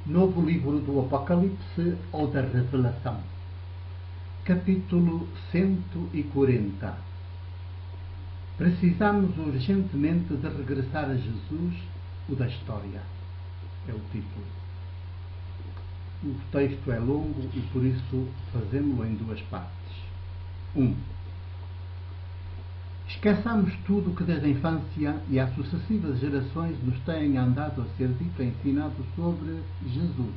Novo livro do Apocalipse ou da Revelação. Capítulo 140. Precisamos urgentemente de regressar a Jesus, o da história. É o título. O texto é longo e por isso fazemos-lo em duas partes. 1. Esqueçamos tudo que desde a infância e às sucessivas gerações nos têm andado a ser dito e ensinado sobre Jesus.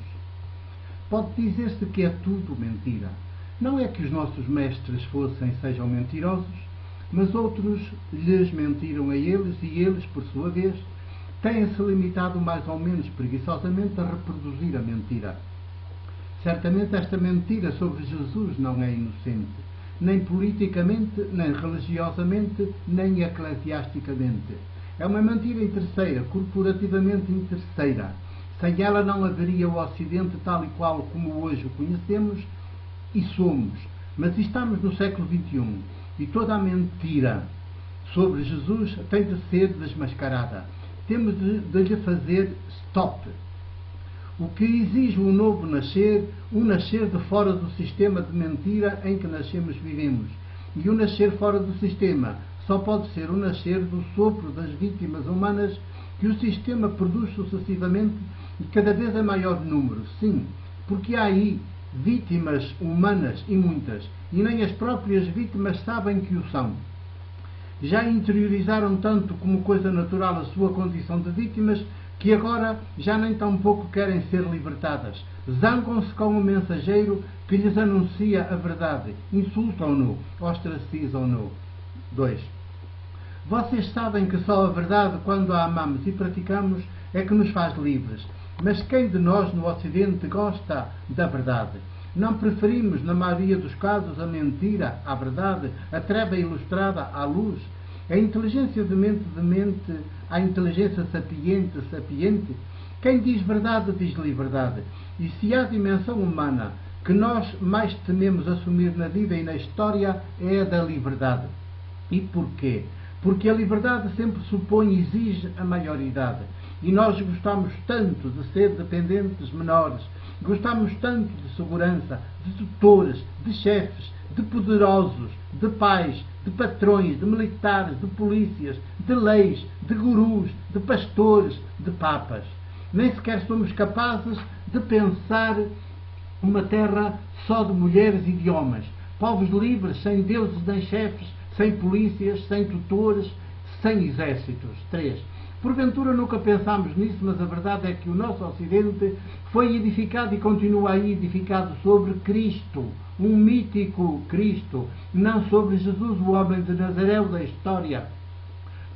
Pode dizer-se que é tudo mentira. Não é que os nossos mestres sejam mentirosos, mas outros lhes mentiram a eles e eles, por sua vez, têm-se limitado mais ou menos preguiçosamente a reproduzir a mentira. Certamente esta mentira sobre Jesus não é inocente, nem politicamente, nem religiosamente, nem eclesiasticamente. É uma mentira interesseira, corporativamente interesseira. Sem ela não haveria o Ocidente tal e qual como hoje o conhecemos e somos. Mas estamos no século XXI e toda a mentira sobre Jesus tem de ser desmascarada. Temos de lhe fazer stop. O que exige um novo nascer, um nascer de fora do sistema de mentira em que nascemos e vivemos. E o nascer fora do sistema só pode ser o nascer do sopro das vítimas humanas que o sistema produz sucessivamente e cada vez em maior número. Sim, porque há aí vítimas humanas e muitas, e nem as próprias vítimas sabem que o são. Já interiorizaram tanto como coisa natural a sua condição de vítimas que agora já nem tão pouco querem ser libertadas. Zangam-se com o mensageiro que lhes anuncia a verdade. Insultam-no, ostracizam-no. 2. Vocês sabem que só a verdade, quando a amamos e praticamos, é que nos faz livres. Mas quem de nós no Ocidente gosta da verdade? Não preferimos, na maioria dos casos, a mentira à verdade, a treva ilustrada à luz? A inteligência de mente à inteligência sapiente? Quem diz verdade, diz liberdade. E se há dimensão humana que nós mais tememos assumir na vida e na história, é a da liberdade. E porquê? Porque a liberdade sempre supõe e exige a maioridade. E nós gostamos tanto de ser dependentes menores, gostamos tanto de segurança, de tutores, de chefes, de poderosos, de pais, de patrões, de militares, de polícias, de leis, de gurus, de pastores, de papas. Nem sequer somos capazes de pensar uma terra só de mulheres e de homens. Povos livres, sem deuses nem chefes, sem polícias, sem tutores, sem exércitos. 3. Porventura nunca pensámos nisso, mas a verdade é que o nosso Ocidente foi edificado e continua aí edificado sobre Cristo, um mítico Cristo, não sobre Jesus, o homem de Nazaré da história.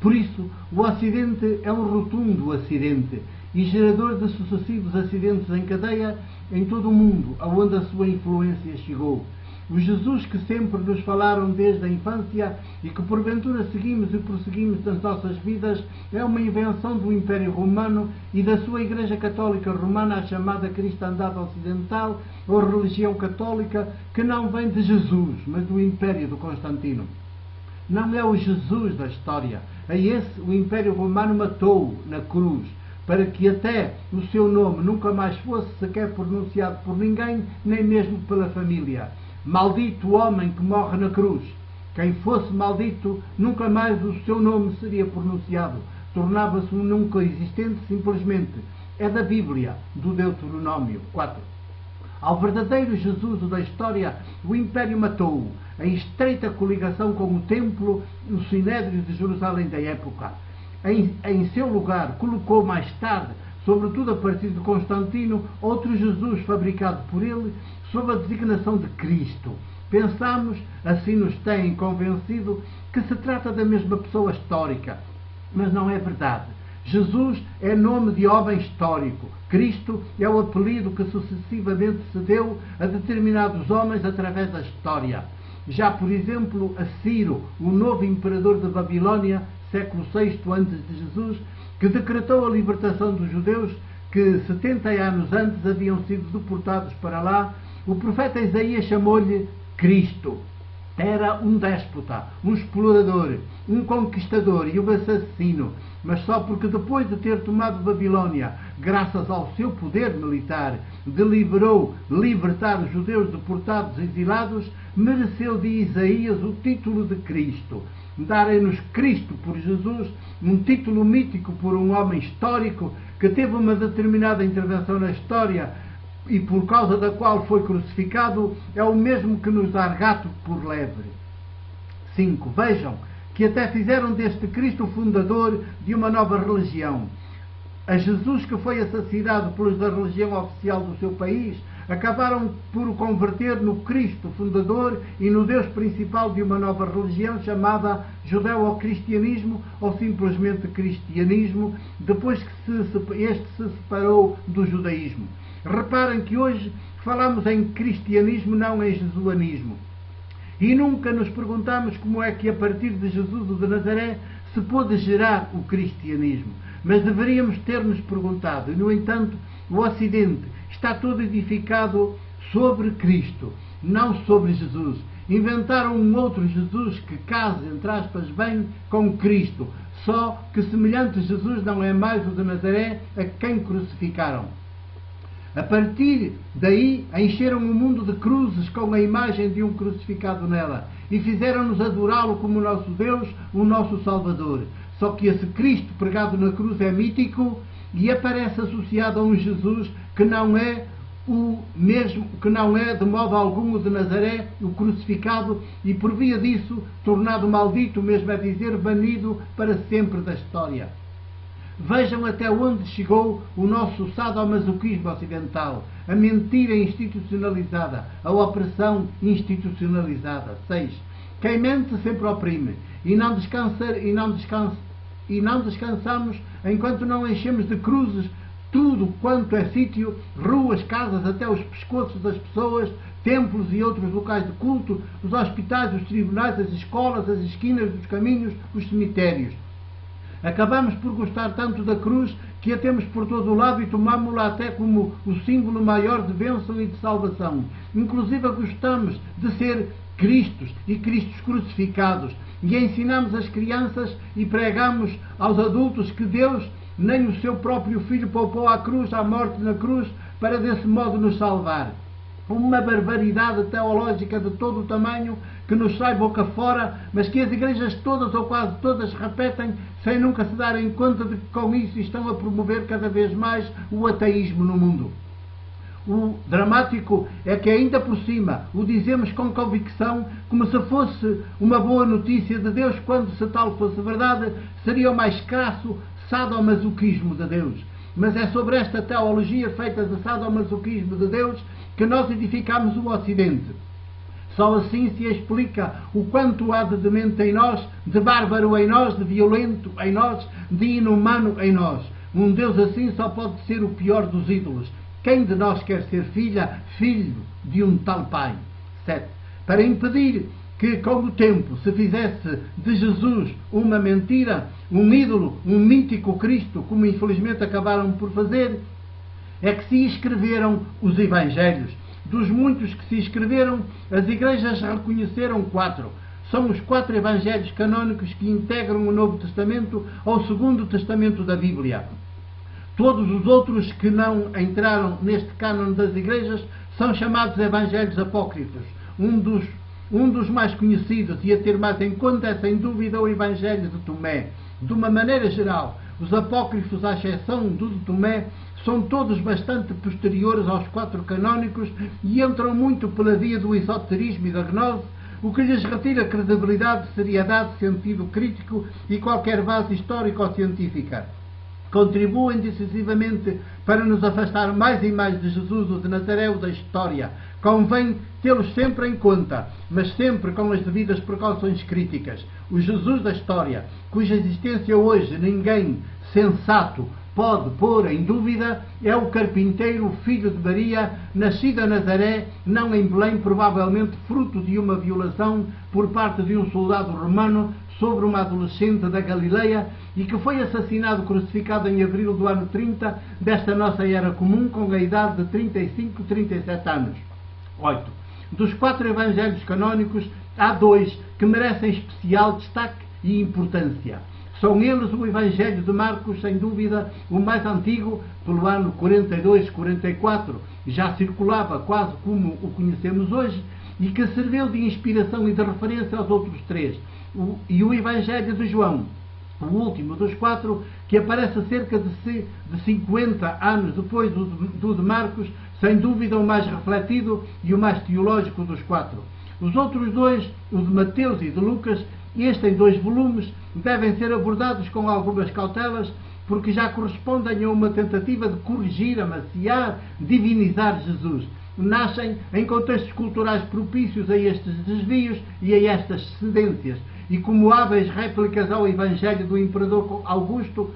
Por isso, o Ocidente é um rotundo acidente e gerador de sucessivos acidentes em cadeia em todo o mundo, aonde a sua influência chegou. O Jesus que sempre nos falaram desde a infância e que porventura seguimos e prosseguimos nas nossas vidas é uma invenção do Império Romano e da sua Igreja Católica Romana, a chamada Cristandade Ocidental ou religião católica, que não vem de Jesus, mas do Império de Constantino. Não é o Jesus da história. A esse o Império Romano matou na cruz, para que até o seu nome nunca mais fosse sequer pronunciado por ninguém, nem mesmo pela família. Maldito o homem que morre na cruz. Quem fosse maldito, nunca mais o seu nome seria pronunciado. Tornava-se um nunca existente simplesmente. É da Bíblia, do Deuteronômio 4. Ao verdadeiro Jesus da história, o Império matou-o, em estreita coligação com o Templo e o Sinédrio de Jerusalém da época. Em seu lugar, colocou mais tarde, sobretudo a partir de Constantino, outro Jesus fabricado por ele, sob a designação de Cristo. Pensamos, assim nos têm convencido, que se trata da mesma pessoa histórica. Mas não é verdade. Jesus é nome de homem histórico. Cristo é o apelido que sucessivamente se deu a determinados homens através da história. Já, por exemplo, a Ciro, o novo imperador da Babilônia, século VI antes de Jesus, que decretou a libertação dos judeus que 70 anos antes haviam sido deportados para lá, o profeta Isaías chamou-lhe Cristo. Era um déspota, um explorador, um conquistador e um assassino, mas só porque depois de ter tomado Babilônia, graças ao seu poder militar, deliberou libertar os judeus deportados e exilados, mereceu de Isaías o título de Cristo. Darem-nos Cristo por Jesus, um título mítico por um homem histórico que teve uma determinada intervenção na história e por causa da qual foi crucificado, é o mesmo que nos dar gato por lebre. 5. Vejam que até fizeram deste Cristo o fundador de uma nova religião. A Jesus, que foi assassinado pelos da religião oficial do seu país, acabaram por o converter no Cristo fundador e no Deus principal de uma nova religião chamada judeu-cristianismo ou simplesmente cristianismo, depois que este se separou do judaísmo. Reparem que hoje falamos em cristianismo, não em jesuanismo. E nunca nos perguntamos como é que a partir de Jesus de Nazaré se pôde gerar o cristianismo. Mas deveríamos ter-nos perguntado, e no entanto o Ocidente está todo edificado sobre Cristo, não sobre Jesus. Inventaram um outro Jesus que casa, entre aspas, bem com Cristo, só que semelhante Jesus não é mais o de Nazaré a quem crucificaram. A partir daí, encheram o mundo de cruzes com a imagem de um crucificado nela e fizeram-nos adorá-lo como o nosso Deus, o nosso Salvador. Só que esse Cristo pregado na cruz é mítico e aparece associado a um Jesus que não é o mesmo, que não é de modo algum o de Nazaré, o crucificado, e por via disso tornado maldito, mesmo é dizer, banido para sempre da história. Vejam até onde chegou o nosso sadomasoquismo ocidental, a mentira institucionalizada, a opressão institucionalizada. 6. Quem mente sempre oprime, e não descansamos enquanto não enchemos de cruzes tudo quanto é sítio, ruas, casas, até os pescoços das pessoas, templos e outros locais de culto, os hospitais, os tribunais, as escolas, as esquinas dos caminhos, os cemitérios. Acabamos por gostar tanto da cruz que a temos por todo o lado e tomámo-la até como o símbolo maior de bênção e de salvação. Inclusive gostamos de ser Cristos e Cristos crucificados e ensinamos as crianças e pregamos aos adultos que Deus nem o seu próprio Filho poupou à cruz, à morte na cruz, para desse modo nos salvar. Uma barbaridade teológica de todo o tamanho que nos sai boca fora, mas que as igrejas todas ou quase todas repetem sem nunca se darem conta de que com isso estão a promover cada vez mais o ateísmo no mundo. O dramático é que ainda por cima o dizemos com convicção, como se fosse uma boa notícia de Deus, quando se tal fosse verdade, seria o mais crasso sadomasoquismo de Deus. Mas é sobre esta teologia feita de sadomasoquismo de Deus que nós edificamos o Ocidente. Só assim se explica o quanto há de demente em nós, de bárbaro em nós, de violento em nós, de inumano em nós. Um Deus assim só pode ser o pior dos ídolos. Quem de nós quer ser filho de um tal pai? 7. Para impedir que com o tempo se fizesse de Jesus uma mentira, um ídolo, um mítico Cristo, como infelizmente acabaram por fazer, é que se escreveram os Evangelhos. Dos muitos que se escreveram, as igrejas reconheceram 4. São os 4 Evangelhos canónicos que integram o Novo Testamento ou o Segundo Testamento da Bíblia. Todos os outros que não entraram neste cânon das igrejas são chamados Evangelhos Apócrifos. Um dos mais conhecidos e a ter mais em conta é sem dúvida o Evangelho de Tomé. De uma maneira geral, os apócrifos, à exceção do de Tomé, são todos bastante posteriores aos 4 canónicos e entram muito pela via do esoterismo e da gnose, o que lhes retira credibilidade, seriedade, sentido crítico e qualquer base histórica ou científica. Contribuem decisivamente para nos afastar mais e mais de Jesus, o de Nazaré, o da história. Convém tê-los sempre em conta, mas sempre com as devidas precauções críticas. O Jesus da história, cuja existência hoje ninguém sensato pode pôr em dúvida, é o carpinteiro, filho de Maria, nascido a Nazaré, não em Belém, provavelmente fruto de uma violação por parte de um soldado romano sobre uma adolescente da Galileia e que foi assassinado, crucificado em abril do ano 30 desta nossa era comum, com a idade de 35, 37 anos. 8. Dos 4 evangelhos canónicos, há 2 que merecem especial destaque e importância. São eles o Evangelho de Marcos, sem dúvida, o mais antigo, pelo ano 42, 44, já circulava quase como o conhecemos hoje, e que serviu de inspiração e de referência aos outros 3. E o Evangelho de João, o último dos 4, que aparece cerca de 50 anos depois do de Marcos, sem dúvida o mais refletido e o mais teológico dos 4. Os outros 2, o de Mateus e de Lucas, este em 2 volumes, devem ser abordados com algumas cautelas, porque já correspondem a uma tentativa de corrigir, amaciar, divinizar Jesus. Nascem em contextos culturais propícios a estes desvios e a estas cedências, e como hábeis réplicas ao Evangelho do Imperador Augusto,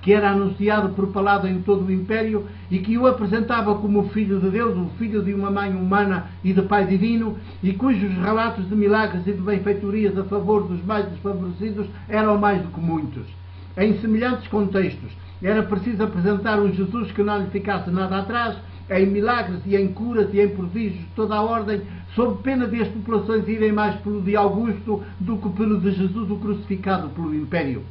que era anunciado por palavra em todo o Império e que o apresentava como o Filho de Deus, o filho de uma mãe humana e de Pai divino, e cujos relatos de milagres e de benfeitorias a favor dos mais desfavorecidos eram mais do que muitos. Em semelhantes contextos, era preciso apresentar um Jesus que não lhe ficasse nada atrás, em milagres e em curas e em prodígios de toda a ordem, sob pena de as populações irem mais pelo de Augusto do que pelo de Jesus, o crucificado pelo Império.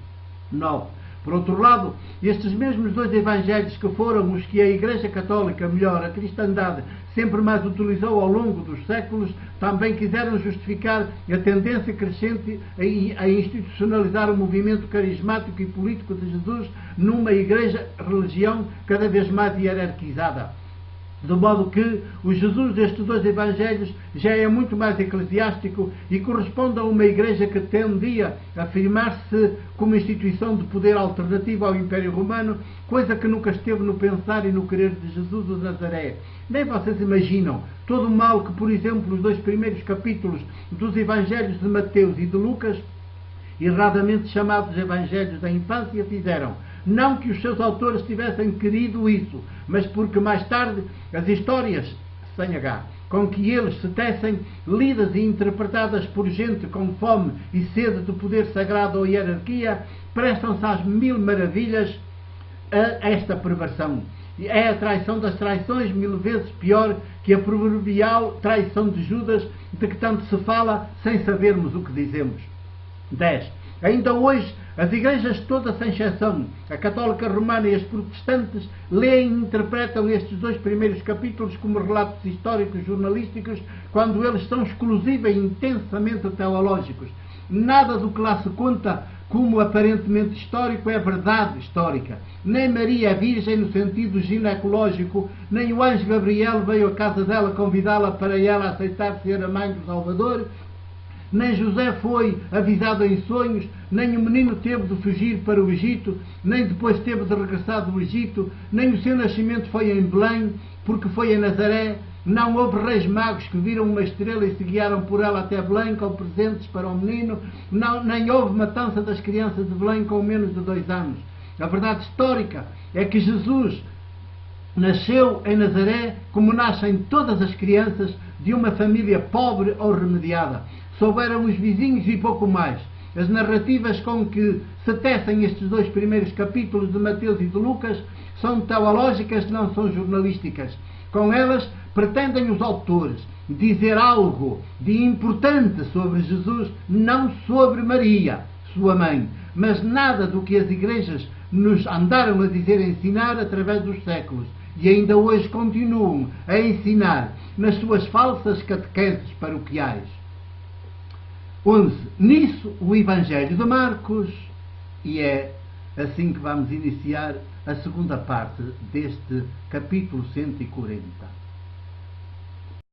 9. Por outro lado, estes mesmos 2 evangelhos que foram os que a Igreja Católica, melhor, a cristandade, sempre mais utilizou ao longo dos séculos, também quiseram justificar a tendência crescente a institucionalizar o movimento carismático e político de Jesus numa igreja-religião cada vez mais hierarquizada. De modo que o Jesus destes 2 evangelhos já é muito mais eclesiástico e corresponde a uma igreja que tendia a afirmar-se como instituição de poder alternativa ao Império Romano, coisa que nunca esteve no pensar e no querer de Jesus de Nazaré. Nem vocês imaginam todo o mal que, por exemplo, os 2 primeiros capítulos dos evangelhos de Mateus e de Lucas, erradamente chamados evangelhos da infância, fizeram. Não que os seus autores tivessem querido isso, mas porque mais tarde as histórias, sem H, com que eles se tecem, lidas e interpretadas por gente com fome e sede do poder sagrado ou hierarquia, prestam-se às 1000 maravilhas a esta perversão. É a traição das traições 1000 vezes pior que a proverbial traição de Judas, de que tanto se fala sem sabermos o que dizemos. 10. Ainda hoje, as igrejas todas sem exceção, a católica romana e as protestantes, leem e interpretam estes 2 primeiros capítulos como relatos históricos jornalísticos, quando eles são exclusiva e intensamente teológicos. Nada do que lá se conta como aparentemente histórico é verdade histórica. Nem Maria é virgem no sentido ginecológico, nem o anjo Gabriel veio à casa dela convidá-la para ela aceitar ser a mãe do Salvador, nem José foi avisado em sonhos, nem o menino teve de fugir para o Egito, nem depois teve de regressar do Egito, nem o seu nascimento foi em Belém, porque foi em Nazaré. Não houve reis magos que viram uma estrela e se guiaram por ela até Belém com presentes para o menino. Não, nem houve matança das crianças de Belém com menos de 2 anos. A verdade histórica é que Jesus nasceu em Nazaré como nascem todas as crianças de uma família pobre ou remediada. Souberam os vizinhos e pouco mais. As narrativas com que se tecem estes 2 primeiros capítulos de Mateus e de Lucas são teológicas, não são jornalísticas. Com elas pretendem os autores dizer algo de importante sobre Jesus, não sobre Maria, sua mãe, mas nada do que as igrejas nos andaram a dizer e ensinar através dos séculos, e ainda hoje continuam a ensinar nas suas falsas catequeses paroquiais. 11. Nisso o Evangelho de Marcos, e é assim que vamos iniciar a segunda parte deste capítulo 140.